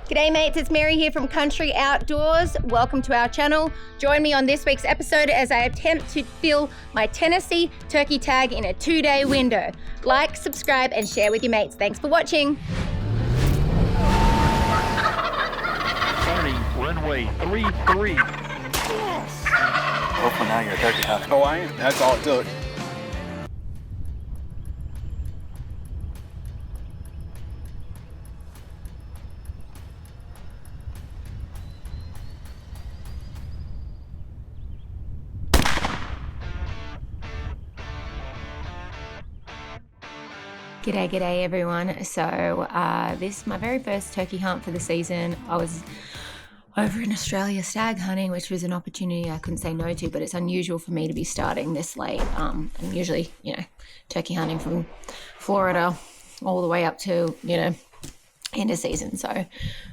G'day mates, it's Mary here from Country Outdoors. Welcome to our channel. Join me on this week's episode as I attempt to fill my Tennessee turkey tag in a 2-day window. Like, subscribe, and share with your mates. Thanks for watching. Turning runway 33. Yes. Hopefully now you're a turkey hunter. Oh, I am. That's all it took. G'day everyone. So this is my very first turkey hunt for the season. I was over in Australia stag hunting, which was an opportunity I couldn't say no to, but it's unusual for me to be starting this late. I'm usually, turkey hunting from Florida all the way up to, end of season. So,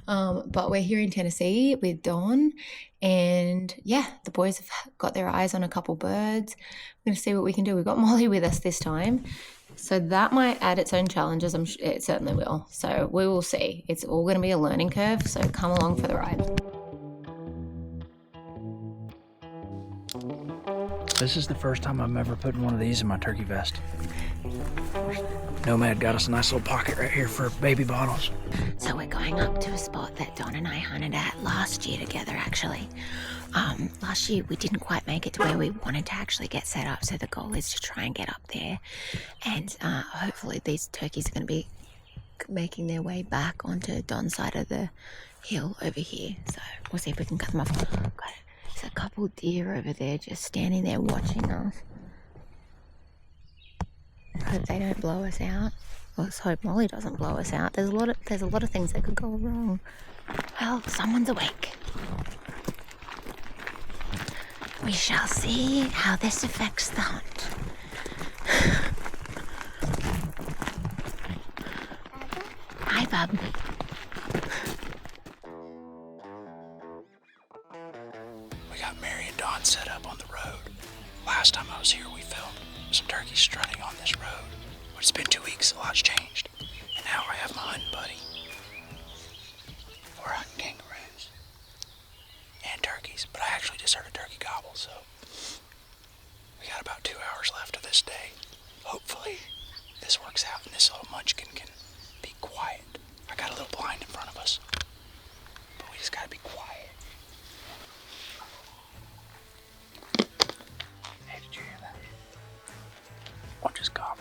but we're here in Tennessee with Dawn, and the boys have got their eyes on a couple birds. We're going to see what we can do. We've got Molly with us this time. So that might add its own challenges. It certainly will. So we will see. It's all going to be a learning curve. So come along for the ride. This is the first time I'm ever putting one of these in my turkey vest. Nomad got us a nice little pocket right here for baby bottles. So we're going up to a spot that Don and I hunted at last year together, actually. Last year we didn't quite make it to where we wanted to actually get set up, so the goal is to try and get up there, and hopefully these turkeys are going to be making their way back onto Don's side of the hill over here. So we'll see if we can cut them off. There's a couple deer over there just standing there watching us. Hope they don't blow us out. Let's hope Molly doesn't blow us out. There's a lot of things that could go wrong. Well, someone's awake. We shall see how this affects the hunt. Hi, Bub. We got Mary and Dawn set up on the road. Last time I was here, we filmed some turkeys strutting on this road. But it's been 2 weeks, a lot's changed. And now I have my hunting buddy. We're hunting kangaroos and turkeys, but I actually just heard a turkey gobble, so we got about 2 hours left of this day. Hopefully this works out and this little munchkin can be quiet. I got a little blind in front of us, but we just gotta be quiet. Hey, did you hear that? One just gobbled.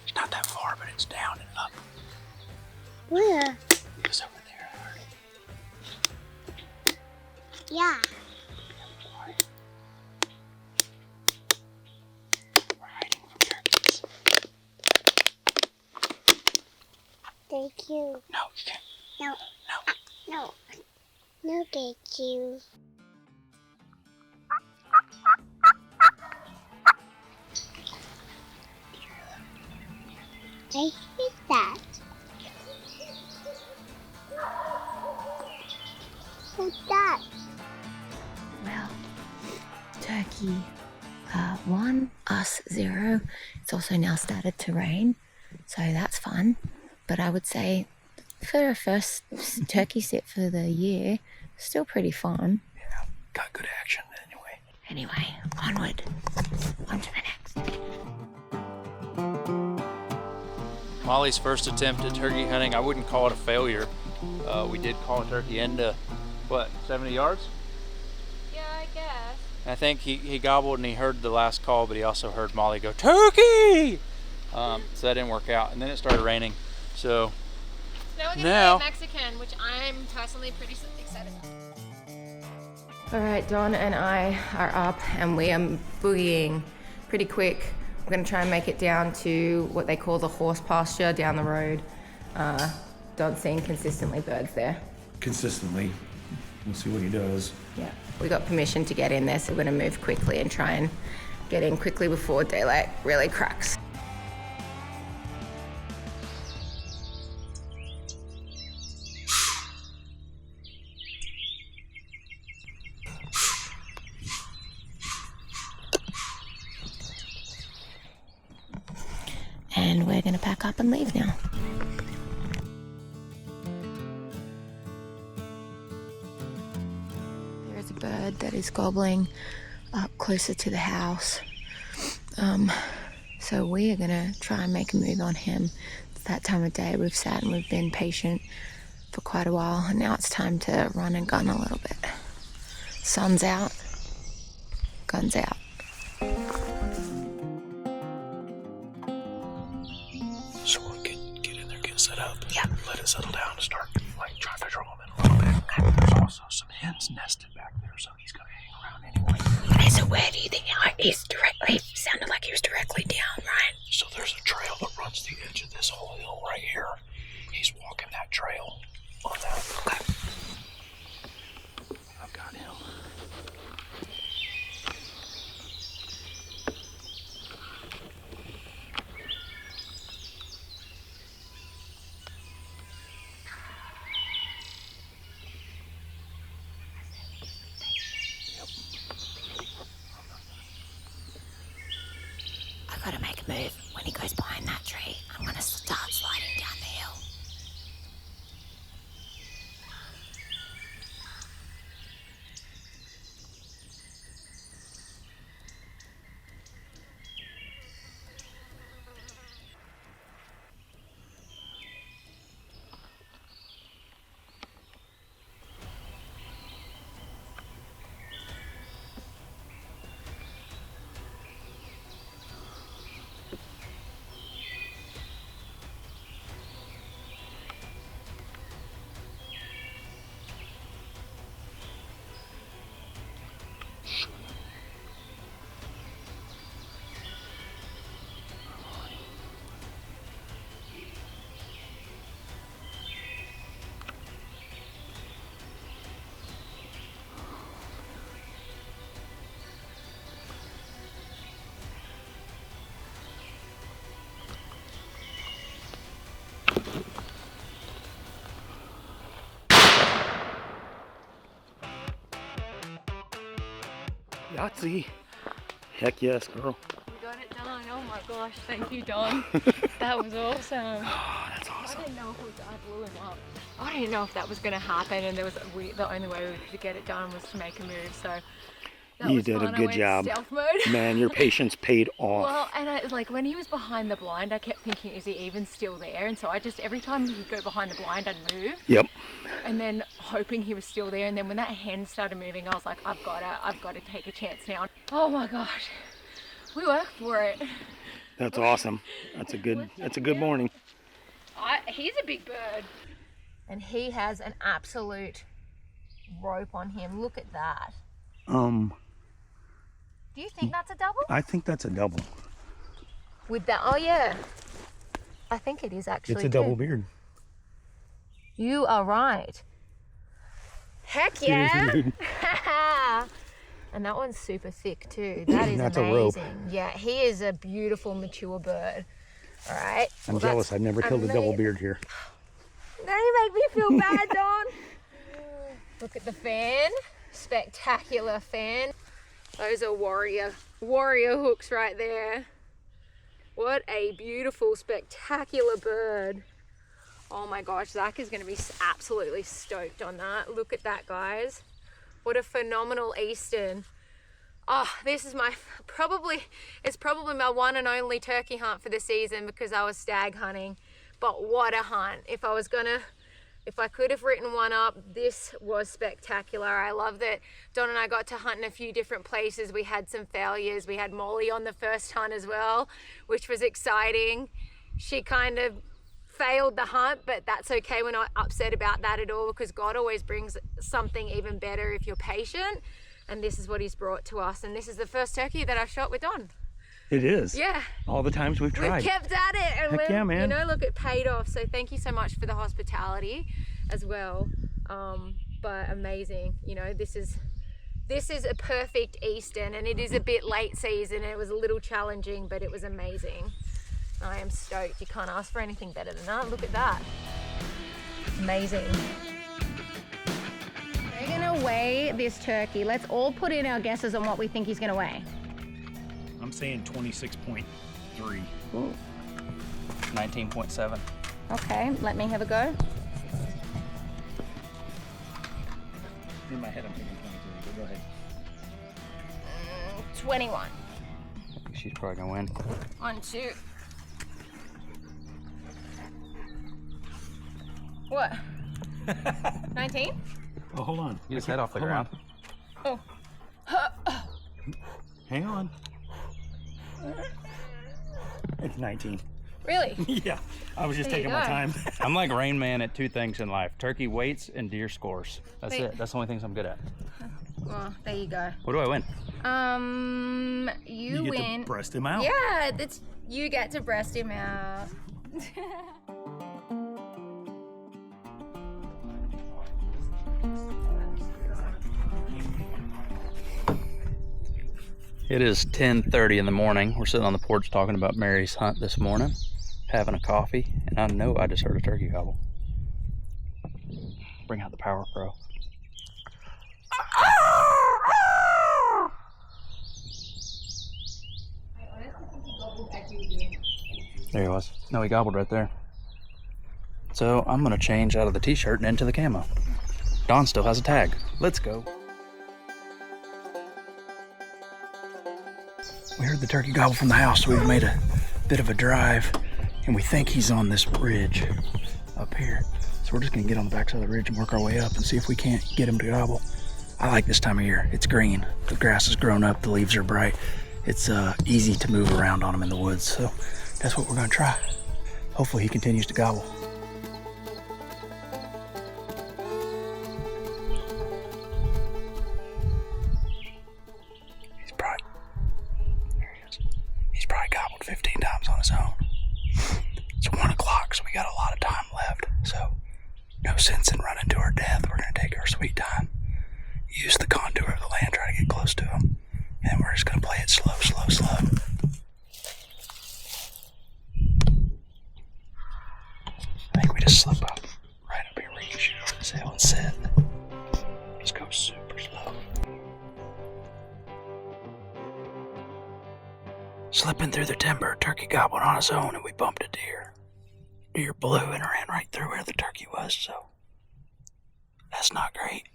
It's not that far, but it's down and up. Where? It was over there, I heard it. Yeah. Quiet. We're hiding from turkeys. Thank you. No, you can't. No. No. No. No, thank you. Did you hear that? I hate that. What's that? Well, turkey 1, us 0. It's also now started to rain, so that's fun. But I would say for a first turkey sit for the year, still pretty fun. Yeah, got good action anyway. Onward. On to the next. Molly's first attempt at turkey hunting, I wouldn't call it a failure. We did call a turkey into, 70 yards? Yeah, I guess. I think he gobbled and he heard the last call, but he also heard Molly go, "Turkey!" So that didn't work out. And then it started raining. So Now we're gonna now, play Mexican, which I'm personally pretty excited about. All right, Dawn and I are up and we are boogieing pretty quick. We're going to try and make it down to what they call the horse pasture down the road. Don's seeing consistently birds there. Consistently. We'll see what he does. Yeah, we got permission to get in there, so we're going to move quickly and try and get in quickly before daylight really cracks. And we're going to pack up and leave now. bird that is gobbling up closer to the house. So we are gonna try and make a move on him. It's that time of day. We've sat and we've been patient for quite a while, and now it's time to run and gun a little bit. Sun's out, guns out. So we'll get in there, get set up. Yeah. Let it settle down and start like trying to draw him in a little bit. There's also some hens nested back there, so he's gonna hang around anyway. Okay, so where do you think he's directly? Sounded like he was directly down, right? So there's a trail that runs the edge of this whole hill right here. He's walking that trail on that. Okay. I've got him. I gotta make a move. When he goes behind that tree, I'm gonna start sliding down the hill. Yahtzee. Heck yes, girl. We got it done. Oh my gosh, thank you, Don. That was awesome. Oh, that's awesome. I didn't know if I blew him up. I didn't know if that was going to happen, and the only way we could get it done was to make a move. So that You was did a fun. I good went job. Stealth mode. Man, your patience paid off. Well, and like when he was behind the blind, I kept thinking, is he even still there? And so I just every time he would go behind the blind, I'd move. Yep. And then hoping he was still there. And then when that hen started moving, I was like, I've got to take a chance now. Oh my gosh, we worked for it. That's awesome. That's a good morning. He's a big bird. And he has an absolute rope on him. Look at that. Do you think that's a double? I think that's a double. With that, oh yeah. I think it is actually. It's a double beard. You are right. Heck yeah! And that one's super thick too. That is That's amazing. a rope. Yeah, he is a beautiful mature bird. All right. I'm jealous. I've never killed a double beard here. Now you make me feel bad, Don. Look at the fan. Spectacular fan. Those are warrior hooks right there. What a beautiful, spectacular bird. Oh my gosh, Zach is going to be absolutely stoked on that. Look at that, guys. What a phenomenal eastern. Oh, this is it's probably my one and only turkey hunt for the season because I was stag hunting. But what a hunt. If I could have written one up, this was spectacular. I love that Don and I got to hunt in a few different places. We had some failures. We had Molly on the first hunt as well, which was exciting. She kind of failed the hunt, but that's okay. We're not upset about that at all because God always brings something even better if you're patient. And this is what he's brought to us. And this is the first turkey that I shot with Don. It is. Yeah. All the times we've tried. We've kept at it, and Heck yeah, man. look, it paid off. So thank you so much for the hospitality as well. But amazing. This is a perfect eastern, and it is a bit late season. It was a little challenging, but it was amazing. I am stoked. You can't ask for anything better than that. Look at that. Amazing. We're gonna weigh this turkey. Let's all put in our guesses on what we think he's gonna weigh. I'm saying 26.3. Ooh. 19.7. Okay, let me have a go. In my head, I'm thinking 23. Go ahead. 21. She's probably gonna win. 1, 2. What? 19? Oh, hold on. Get his head off the ground. Oh. Hang on. It's 19. Really? Yeah, I was just There you taking my go. time. I'm like Rain Man at two things in life: turkey weights and deer scores. That's Wait. it. That's the only things I'm good at. Well, there you go. What do I win? You get win. to breast him out. Yeah, that's you get to breast him out. It is 10:30 in the morning. We're sitting on the porch talking about Mary's hunt this morning, having a coffee, and I know I just heard a turkey gobble. Bring out the Power Pro. There he was. No, he gobbled right there. So I'm gonna change out of the t-shirt and into the camo. Dawn still has a tag. Let's go. We heard the turkey gobble from the house, so we've made a bit of a drive, and we think he's on this ridge up here. So we're just gonna get on the backside of the ridge and work our way up and see if we can't get him to gobble. I like this time of year. It's green. The grass has grown up. The leaves are bright. It's easy to move around on him in the woods. So that's what we're gonna try. Hopefully he continues to gobble. He's probably gobbled 15 times on his own. It's 1 o'clock, so we got a lot of time left. So no sense in running to our death. We're gonna take our sweet time, use the contour of the land, try to get close to him, and we're just gonna play it slow, slow, slow. I think we just slip up right up here where you can shoot over this hill and sit. Just go super slow. Slipping through the timber, turkey gobbled on his own, and we bumped a deer. Deer blew and ran right through where the turkey was, so that's not great.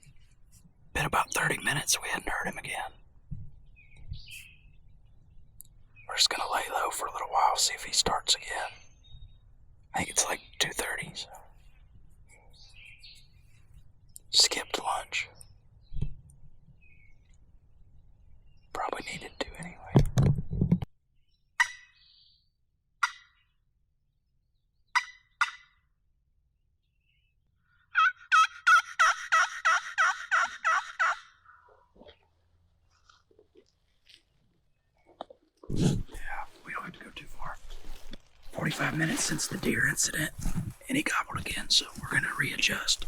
Been about 30 minutes, we hadn't heard him again. We're just gonna lay low for a little while, see if he starts again. I think it's like 2:30, so. Skipped lunch. Probably needed to anyway. Yeah, we don't have to go too far. 45 minutes since the deer incident, and he gobbled again, so we're gonna readjust.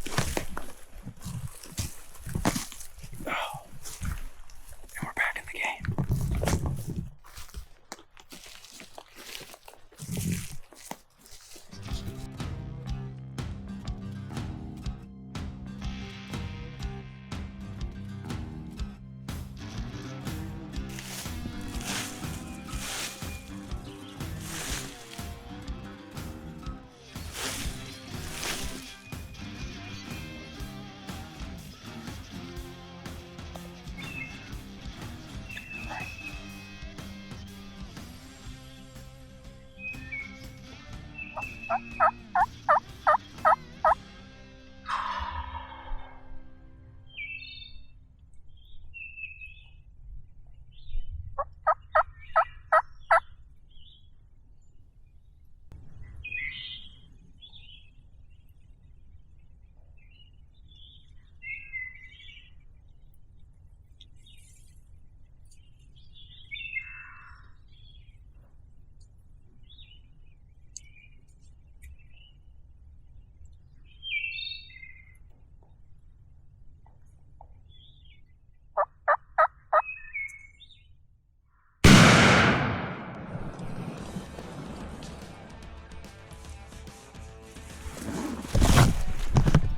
Oh. And we're back in the game.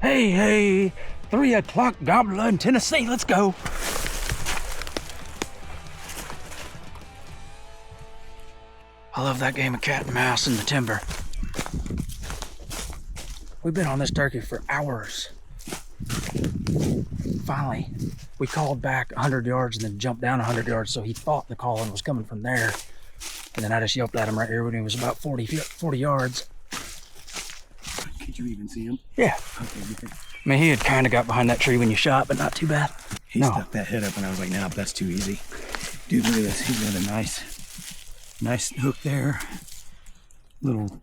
Hey, 3 o'clock gobbler in Tennessee, let's go. I love that game of cat and mouse in the timber. We've been on this turkey for hours. finally, we called back 100 yards and then jumped down 100 yards. So he thought the calling was coming from there. And then I just yelped at him right here when he was about 40 yards. Could you even see him? Yeah. Okay. I mean, he had kind of got behind that tree when you shot, but not too bad. He stuck that head up, and I was like, "Nah, that's too easy." Dude, look at this. He's got a nice hook there. Little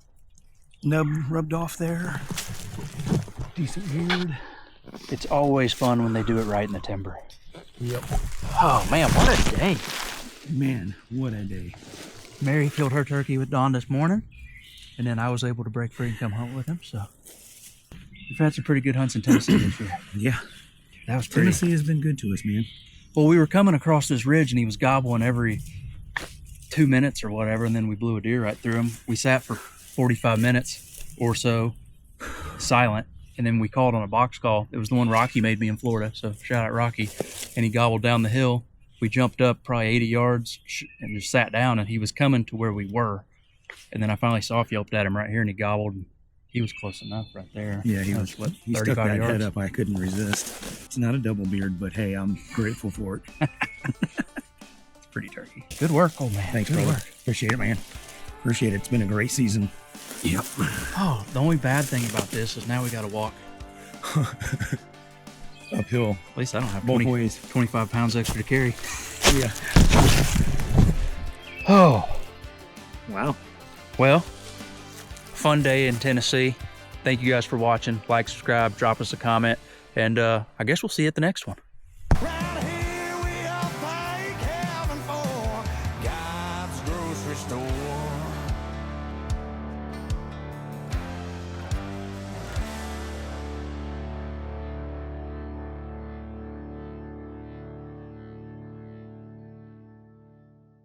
nub rubbed off there. Decent beard. It's always fun when they do it right in the timber. Yep. Oh man, what a day. Man, what a day. Mary killed her turkey with Dawn this morning, and then I was able to break free and come hunt with him, so. We've had some pretty good hunts in Tennessee this year. Yeah. That was pretty. Tennessee has been good to us, man. Well, we were coming across this ridge and he was gobbling every 2 minutes or whatever, and then we blew a deer right through him. We sat for 45 minutes or so, silent, and then we called on a box call. It was the one Rocky made me in Florida, so shout out Rocky. And he gobbled down the hill. We jumped up probably 80 yards and just sat down, and he was coming to where we were. And then I finally yelped at him right here, and he gobbled. And he was close enough right there. Yeah, he was. What, He stuck that head up. I couldn't resist. It's not a double beard, but hey, I'm grateful for it. It's pretty turkey. Good work, old man. Thanks, Good brother. work. Appreciate it, man. Appreciate it. It's been a great season. Yep. Oh, the only bad thing about this is now we got to walk. Uphill. At least I don't have Both ways. 25 pounds extra to carry. Yeah. Oh, Wow. well, fun day in Tennessee. Thank you guys for watching. Like, subscribe, drop us a comment, and I guess we'll see you at the next one.